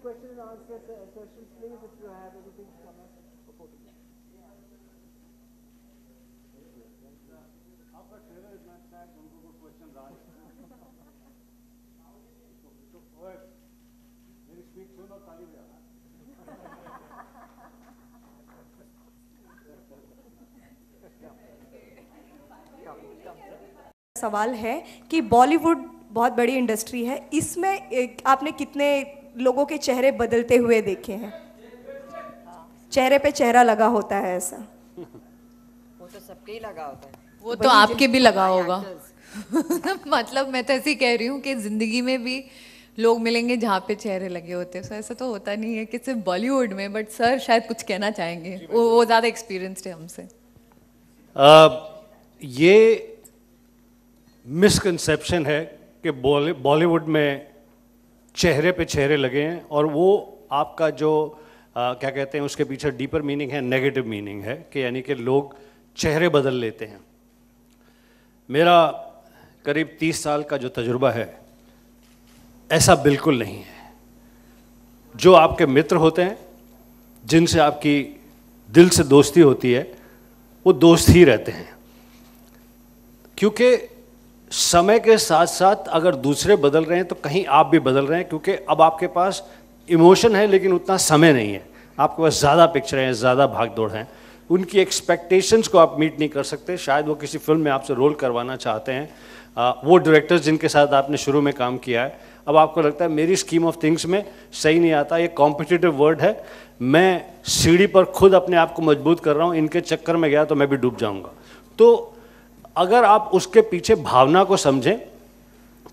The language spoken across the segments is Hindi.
question and answer session, please, if you have anything to come up. आपका ट्रेलर इतना अच्छा है कि उनको कुछ क्वेश्चन आ रहे हैं। मेरी स्पीच सुनो और ताली बजाना। सवाल है कि बॉलीवुड बहुत बड़ी इंडस्ट्री है, इसमें आपने कितने लोगों के चेहरे बदलते हुए देखे हैं? चेहरे पे चेहरा लगा होता है ऐसा? वो तो सबके ही लगा होता है। वो तो आपके भी लगा होगा। मतलब मैं तो ऐसे ही कह रही हूँ कि जिंदगी में भी लोग मिलेंगे जहाँ पे चेहरे लगे होते हैं। सो ऐसा तो होता नहीं है कि सिर्फ बॉलीवुड में, बट सर शायद कुछ कहना चाहेंगे, वो ज़्यादा एक्सपीरियंस्ड है हमसे। ये मिसकंसेप्शन है कि बॉलीवुड में चेहरे पे चेहरे लगे हैं, और वो आपका जो क्या कहते हैं उसके पीछे डीपर मीनिंग है, नेगेटिव मीनिंग है कि यानी कि लोग चेहरे बदल लेते हैं। मेरा करीब 30 साल का जो तजुर्बा है, ऐसा बिल्कुल नहीं है। जो आपके मित्र होते हैं, जिनसे आपकी दिल से दोस्ती होती है, वो दोस्त ही रहते हैं। क्योंकि समय के साथ साथ अगर दूसरे बदल रहे हैं तो कहीं आप भी बदल रहे हैं, क्योंकि अब आपके पास इमोशन है लेकिन उतना समय नहीं है, आपके पास ज़्यादा पिक्चरें हैं, ज़्यादा भागदौड़ हैं, उनकी एक्सपेक्टेशंस को आप मीट नहीं कर सकते। शायद वो किसी फिल्म में आपसे रोल करवाना चाहते हैं, वो डायरेक्टर्स जिनके साथ आपने शुरू में काम किया है, अब आपको लगता है मेरी स्कीम ऑफ थिंग्स में सही नहीं आता, ये कॉम्पिटिटिव वर्ल्ड है, मैं सीढ़ी पर खुद अपने आप को मजबूत कर रहा हूँ, इनके चक्कर में गया तो मैं भी डूब जाऊँगा। तो अगर आप उसके पीछे भावना को समझें,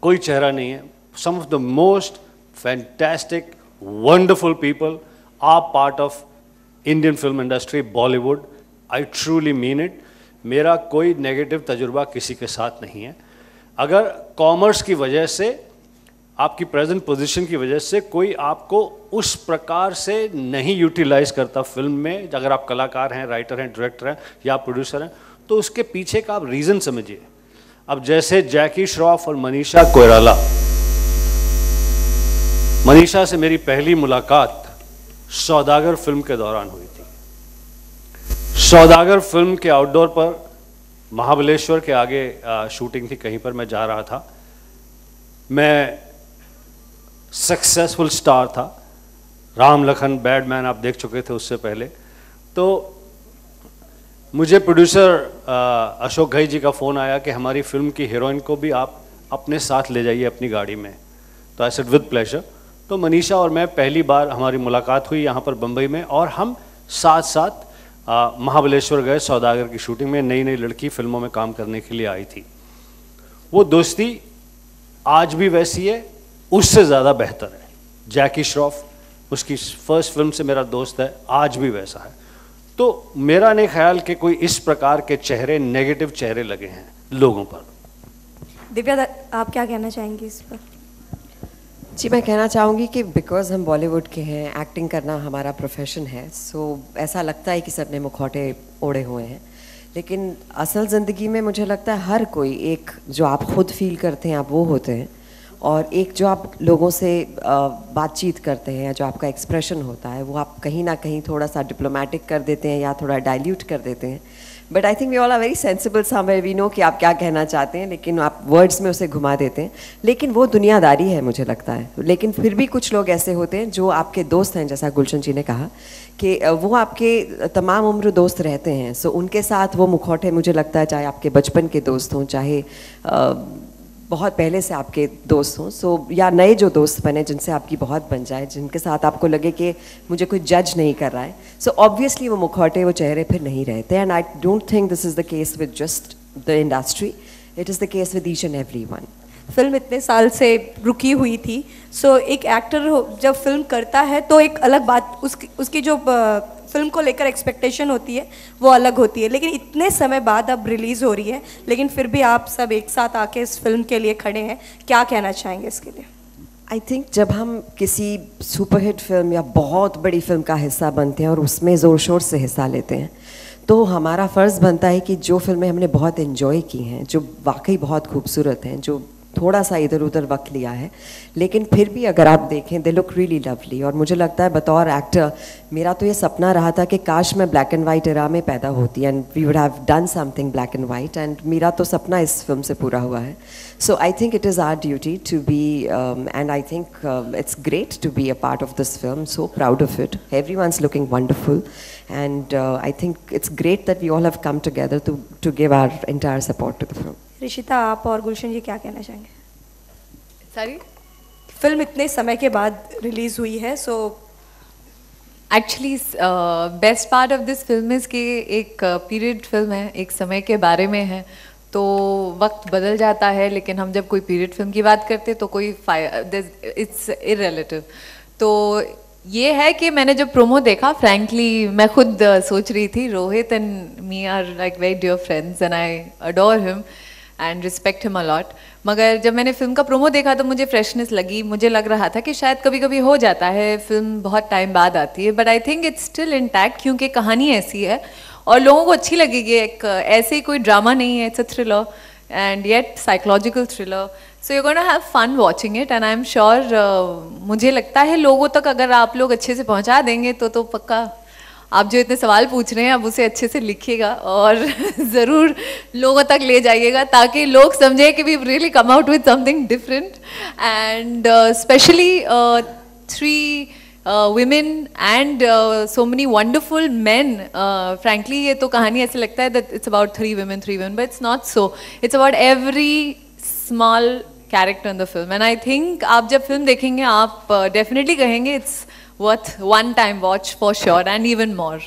कोई चेहरा नहीं है। Some of the most fantastic wonderful people are part of Indian film industry, Bollywood. I truly mean it. मेरा कोई नेगेटिव तजुर्बा किसी के साथ नहीं है। अगर कॉमर्स की वजह से, आपकी प्रेजेंट पोजीशन की वजह से कोई आपको उस प्रकार से नहीं यूटिलाइज करता फिल्म में, अगर आप कलाकार हैं, राइटर हैं, डायरेक्टर हैं या प्रोड्यूसर हैं, तो उसके पीछे का आप रीज़न समझिए। अब जैसे जैकी श्रॉफ और मनीषा कोइराला, मनीषा से मेरी पहली मुलाकात सौदागर फिल्म के दौरान हुई थी। सौदागर फिल्म के आउटडोर पर, महाबलेश्वर के आगे शूटिंग थी, कहीं पर मैं जा रहा था। मैं सक्सेसफुल स्टार था, राम लखन, बैडमैन आप देख चुके थे उससे पहले। तो मुझे प्रोड्यूसर अशोक घई जी का फ़ोन आया कि हमारी फिल्म की हीरोइन को भी आप अपने साथ ले जाइए अपनी गाड़ी में। तो आई सेड विद प्लेजर। तो मनीषा और मैं पहली बार हमारी मुलाकात हुई यहाँ पर बम्बई में, और हम साथ साथ महाबलेश्वर गए सौदागर की शूटिंग में। नई नई लड़की फिल्मों में काम करने के लिए आई थी। वो दोस्ती आज भी वैसी है, उससे ज़्यादा बेहतर है। जैकी श्रॉफ उसकी फर्स्ट फिल्म से मेरा दोस्त है, आज भी वैसा है। तो मेरा नहीं ख्याल कि कोई इस प्रकार के चेहरे, नेगेटिव चेहरे लगे हैं लोगों पर। दिव्या, आप क्या कहना चाहेंगी इस पर? जी, मैं कहना चाहूँगी कि बिकॉज हम बॉलीवुड के हैं, एक्टिंग करना हमारा प्रोफेशन है, सो ऐसा लगता है कि सबने मुखौटे ओढ़े हुए हैं, लेकिन असल ज़िंदगी में मुझे लगता है हर कोई एक जो आप खुद फील करते हैं आप वो होते हैं, और एक जो आप लोगों से बातचीत करते हैं, जो आपका एक्सप्रेशन होता है, वो आप कहीं ना कहीं थोड़ा सा डिप्लोमेटिक कर देते हैं या थोड़ा डाइल्यूट कर देते हैं। But I think we all are very sensible somewhere, we know कि आप क्या कहना चाहते हैं, लेकिन आप वर्ड्स में उसे घुमा देते हैं। लेकिन वो दुनियादारी है मुझे लगता है। लेकिन फिर भी कुछ लोग ऐसे होते हैं जो आपके दोस्त हैं, जैसा गुलशन जी ने कहा कि वो आपके तमाम उम्र दोस्त रहते हैं। सो उनके साथ वो मुखौटे, मुझे लगता है चाहे आपके बचपन के दोस्त हों, चाहे बहुत पहले से आपके दोस्त हों, सो या नए जो दोस्त बने जिनसे आपकी बहुत बन जाए, जिनके साथ आपको लगे कि मुझे कोई जज नहीं कर रहा है, सो ऑब्वियसली वो मुखौटे, वो चेहरे फिर नहीं रहते। And I don't think this is the case with just the industry, it is the case with each and every one. Film इतने साल से रुकी हुई थी, सो एक एक्टर जब फिल्म करता है तो एक अलग बात, उसकी जो फिल्म को लेकर एक्सपेक्टेशन होती है वो अलग होती है। लेकिन इतने समय बाद अब रिलीज़ हो रही है, लेकिन फिर भी आप सब एक साथ आके इस फिल्म के लिए खड़े हैं, क्या कहना चाहेंगे इसके लिए? आई थिंक जब हम किसी सुपरहिट फिल्म या बहुत बड़ी फिल्म का हिस्सा बनते हैं और उसमें ज़ोर शोर से हिस्सा लेते हैं, तो हमारा फ़र्ज़ बनता है कि जो फिल्में हमने बहुत इन्जॉय की हैं, जो वाकई बहुत खूबसूरत हैं, जो थोड़ा सा इधर उधर वक्त लिया है, लेकिन फिर भी अगर आप देखें दे लुक रियली लवली। और मुझे लगता है बतौर एक्टर मेरा तो ये सपना रहा था कि काश मैं ब्लैक एंड वाइट एरा में पैदा होती and we would have done something black and white, and मेरा तो सपना इस फिल्म से पूरा हुआ है। So I think it is our duty to be and I think it's great to be a part of this film, so proud of it, everyone's looking wonderful, and I think it's great that we all have come together to give our entire support to the film. Rishita, आप और गुलशन जी क्या कहना चाहेंगे? सॉरी, फिल्म इतने समय के बाद रिलीज हुई है, so actually best part of this film is कि एक पीरियड फिल्म है, एक समय के बारे में है, तो वक्त बदल जाता है, लेकिन हम जब कोई पीरियड फिल्म की बात करते तो कोई इट्स इररिलेटिव। तो ये है कि मैंने जब प्रोमो देखा, फ्रैंकली मैं खुद सोच रही थी Rohit and me are like very dear friends and I adore him and respect him a lot. मगर जब मैंने फिल्म का प्रोमो देखा तो मुझे फ्रेशनेस लगी, मुझे लग रहा था कि शायद कभी कभी हो जाता है, फिल्म बहुत टाइम बाद आती है, but I think it's still intact, क्योंकि कहानी ऐसी है और लोगों को अच्छी लगेगी। एक ऐसे ही कोई ड्रामा नहीं है, it's a thriller and yet psychological thriller, so you gonna have fun watching it and I am sure, मुझे लगता है लोगों तक अगर आप लोग अच्छे से पहुंचा देंगे तो पक्का आप जो इतने सवाल पूछ रहे हैं अब उसे अच्छे से लिखिएगा और ज़रूर लोगों तक ले जाइएगा, ताकि लोग समझे कि we really come out with something different and specially 3 women and so many wonderful men. Frankly, ये तो कहानी ऐसे लगता है that it's about 3 women, but it's not so. It's about every small character in the film. And I think आप जब फिल्म देखेंगे आप definitely कहेंगे it's worth one time watch for sure and even more.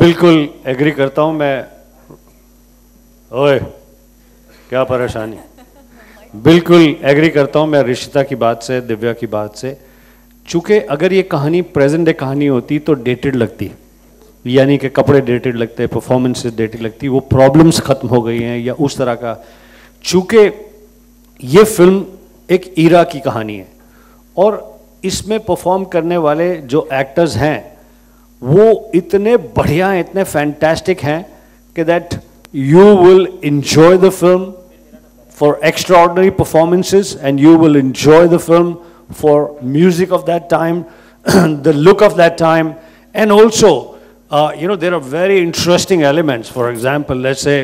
बिल्कुल एग्री करता हूँ मैं। ओए क्या परेशानी, बिल्कुल एग्री करता हूँ मैं ऋषिता की बात से, दिव्या की बात से। चूँकि अगर ये कहानी प्रेजेंट डे कहानी होती तो डेटेड लगती, यानी कि कपड़े डेटेड लगते, परफॉर्मेंसेस डेटेड लगती, वो प्रॉब्लम्स खत्म हो गई हैं या उस तरह का। चूँकि ये फिल्म एक ईरा की कहानी है और इसमें परफॉर्म करने वाले जो एक्टर्स हैं वो इतने बढ़िया हैं, इतने फैंटास्टिक हैं कि that you will enjoy the film for extraordinary performances and you will enjoy the film for music of that time, the look of that time, and also there are very interesting elements. For example, let's say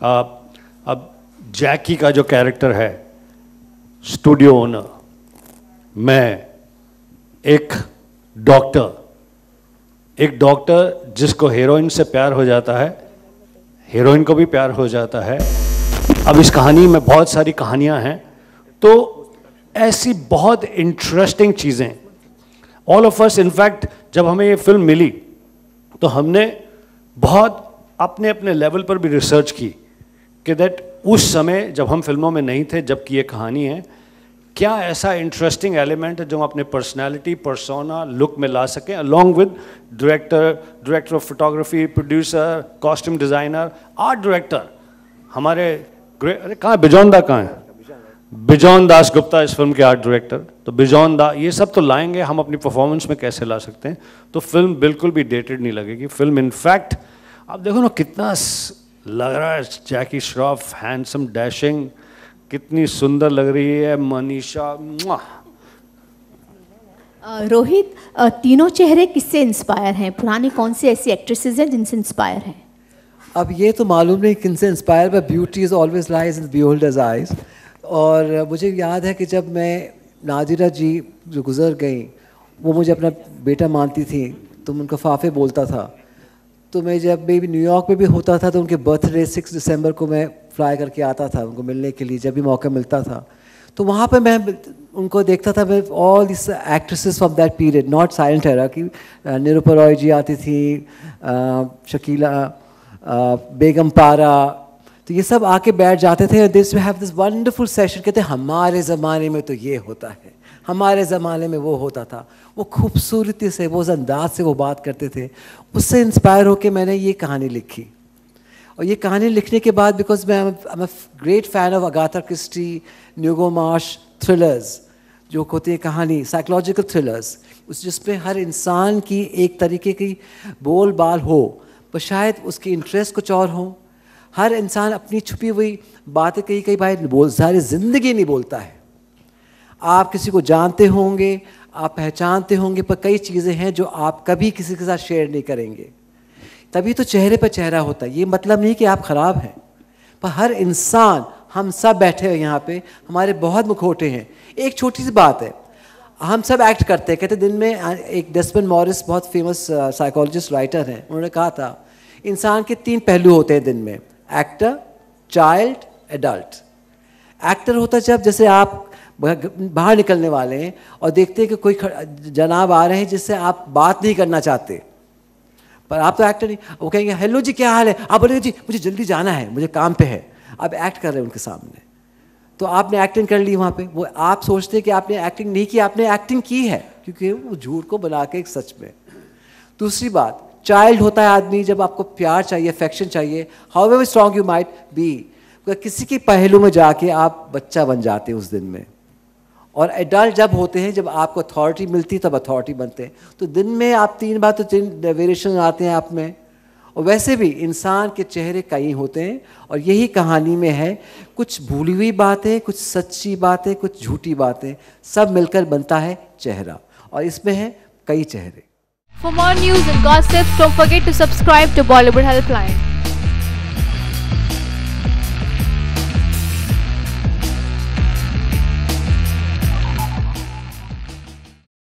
अब जैकी का जो कैरेक्टर है, स्टूडियो ओनर, मैं एक डॉक्टर जिसको हीरोइन से प्यार हो जाता है, हीरोइन को भी प्यार हो जाता है। अब इस कहानी में बहुत सारी कहानियां हैं, तो ऐसी बहुत इंटरेस्टिंग चीज़ें, ऑल ऑफ अस इनफैक्ट जब हमें ये फिल्म मिली तो हमने बहुत अपने अपने लेवल पर भी रिसर्च की कि दैट उस समय जब हम फिल्मों में नहीं थे, जबकि ये कहानी है, क्या ऐसा इंटरेस्टिंग एलिमेंट है जो हम अपने पर्सनैलिटी, पर्सोना, लुक में ला सकें, along with director of photography, producer, costume designer, art director, हमारे अरे कहाँ बिजौन दा कहाँ है, बिजौन दास गुप्ता इस फिल्म के आर्ट डायरेक्टर, तो बिजौन दा, ये सब तो लाएंगे हम अपनी परफॉर्मेंस में कैसे ला सकते हैं, तो फिल्म बिल्कुल भी डेटेड नहीं लगेगी। फिल्म इनफैक्ट आप देखो ना कितना लग रहा है, जैकी श्रॉफ हैंडसम, डैशिंग, कितनी सुंदर लग रही है मनीषा। रोहित, तीनों चेहरे किससे इंस्पायर हैं? पुरानी कौन सी ऐसी एक्ट्रेसेस हैं जिनसे इंस्पायर हैं? अब ये तो मालूम नहीं किनसे inspire, but beauty is always lies in beholders eyes. और मुझे याद है कि जब मैं नादिरा जी जो गुज़र गई, वो मुझे अपना बेटा मानती थी, तो मैं उनका फाफे बोलता था। तो मैं जब भी न्यूयॉर्क में भी होता था तो उनके बर्थडे 6 दिसंबर को मैं फ्लाई करके आता था उनको मिलने के लिए, जब भी मौका मिलता था। तो वहाँ पे मैं उनको देखता था, मैं all this actresses of that period, not silent era की, निरूपा रॉय जी आती थी, शकीला, बेगम पारा, तो ये सब आके बैठ जाते थे। This we have this wonderful session, कहते हमारे ज़माने में तो ये होता है, हमारे ज़माने में वो होता था। वो खूबसूरती से, वो अंदाज से वो बात करते थे। उससे इंस्पायर होकर मैंने ये कहानी लिखी। और ये कहानी लिखने के बाद, बिकॉज मैं I am great fan of Agatha Christie, Ngaio Marsh thrillers, जो होती है कहानी साइकोलॉजिकल थ्रिलर्स, उस जिसमें हर इंसान की एक तरीके की बोल बाल हो, पर शायद उसकी इंटरेस्ट कुछ और हो, हर इंसान अपनी छुपी हुई बातें कई बार सारी ज़िंदगी नहीं बोलता है। आप किसी को जानते होंगे, आप पहचानते होंगे, पर कई चीज़ें हैं जो आप कभी किसी के साथ शेयर नहीं करेंगे। तभी तो चेहरे पर चेहरा होता है। ये मतलब नहीं कि आप ख़राब हैं, पर हर इंसान, हम सब बैठे हुए यहाँ पे, हमारे बहुत मुखौटे हैं। एक छोटी सी बात है, हम सब एक्ट करते हैं। कहते दिन में, एक डेस्मंड मॉरिस बहुत फेमस साइकोलॉजिस्ट राइटर हैं, उन्होंने कहा था इंसान के 3 पहलू होते हैं दिन में, एक्टर, चाइल्ड, एडल्ट। एक्टर होता है जब जैसे आप बाहर निकलने वाले हैं और देखते हैं कि कोई जनाब आ रहे हैं जिससे आप बात नहीं करना चाहते, पर आप तो एक्टर नहीं। वो कहेंगे हेलो जी क्या हाल है, आप बोलेंगे जी मुझे जल्दी जाना है, मुझे काम पे है। आप एक्ट कर रहे हैं उनके सामने, तो आपने एक्टिंग कर ली वहाँ पे। वो आप सोचते हैं कि आपने एक्टिंग नहीं की, आपने एक्टिंग की है, क्योंकि वो झूठ को बना के एक सच में। दूसरी बात, चाइल्ड होता है आदमी जब आपको प्यार चाहिए, अफेक्शन चाहिए, however strong you might be, किसी के पहलू में जाके आप बच्चा बन जाते हैं उस दिन में। और एडल्ट जब होते हैं, जब आपको अथॉरिटी मिलती है तब अथॉरिटी बनते हैं। तो दिन में आप 3 बार तो 3 वेरिएशन आते हैं आप में। और वैसे भी इंसान के चेहरे कई होते हैं, और यही कहानी में है, कुछ भूली हुई बातें, कुछ सच्ची बातें, कुछ झूठी बातें, सब मिलकर बनता है चेहरा, और इसमें है कई चेहरे। For more news and gossips, don't forget to subscribe to Bollywood Helpline.